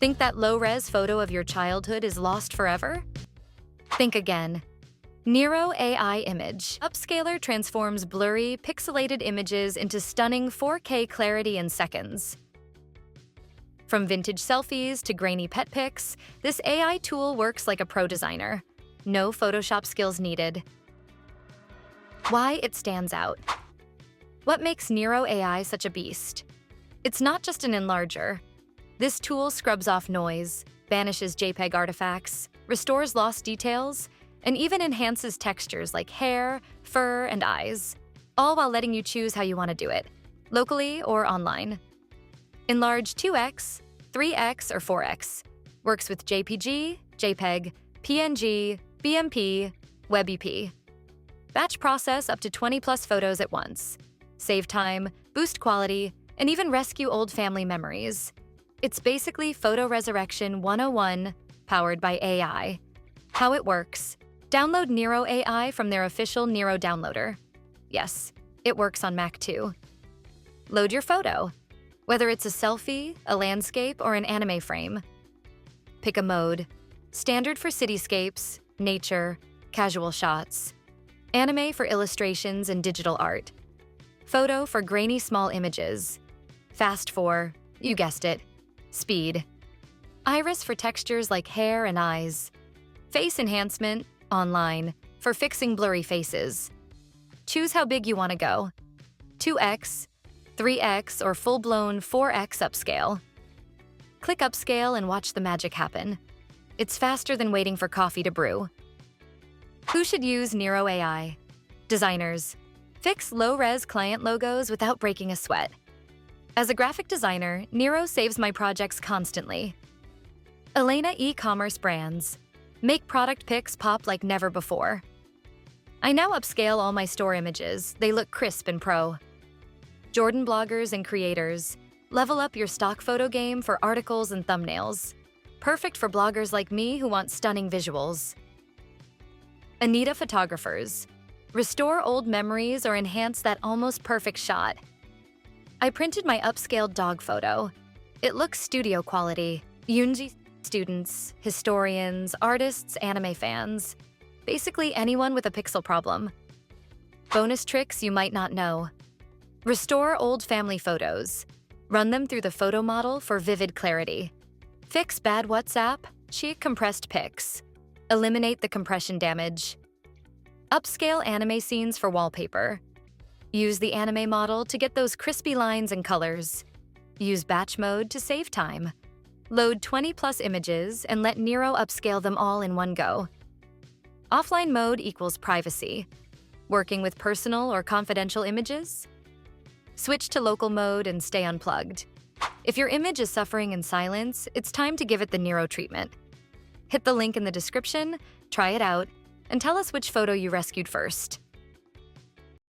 Think that low-res photo of your childhood is lost forever? Think again. Nero AI Image Upscaler transforms blurry, pixelated images into stunning 4K clarity in seconds. From vintage selfies to grainy pet pics, this AI tool works like a pro designer. No Photoshop skills needed. Why it stands out. What makes Nero AI such a beast? It's not just an enlarger. This tool scrubs off noise, banishes JPEG artifacts, restores lost details, and even enhances textures like hair, fur, and eyes, all while letting you choose how you want to do it, locally or online. Enlarge 2x, 3x, or 4x. Works with JPG, JPEG, PNG, BMP, WebP. Batch process up to 20+ photos at once. Save time, boost quality, and even rescue old family memories. It's basically Photo Resurrection 101, powered by AI. How it works. Download Nero AI from their official Nero downloader. Yes, it works on Mac too. Load your photo, whether it's a selfie, a landscape, or an anime frame. Pick a mode. Standard for cityscapes, nature, casual shots. Anime for illustrations and digital art. Photo for grainy small images. Fast for, you guessed it, speed. Iris for textures like hair and eyes. Face enhancement, online, for fixing blurry faces. Choose how big you want to go. 2x, 3x, or full-blown 4x upscale. Click Upscale and watch the magic happen. It's faster than waiting for coffee to brew. Who should use Nero AI? Designers. Fix low-res client logos without breaking a sweat. As a graphic designer, Nero saves my projects constantly. Elena e-commerce brands. Make product pics pop like never before. I now upscale all my store images. They look crisp and pro. Jordan bloggers and creators. Level up your stock photo game for articles and thumbnails. Perfect for bloggers like me who want stunning visuals. Anita photographers. Restore old memories or enhance that almost perfect shot. I printed my upscaled dog photo. It looks studio quality. Yunji students, historians, artists, anime fans. Basically anyone with a pixel problem. Bonus tricks you might not know. Restore old family photos. Run them through the photo model for vivid clarity. Fix bad WhatsApp, cheap compressed pics. Eliminate the compression damage. Upscale anime scenes for wallpaper. Use the anime model to get those crispy lines and colors. Use batch mode to save time. Load 20+ images and let Nero upscale them all in one go. Offline mode equals privacy. Working with personal or confidential images? Switch to local mode and stay unplugged. If your image is suffering in silence, it's time to give it the Nero treatment. Hit the link in the description, try it out, and tell us which photo you rescued first.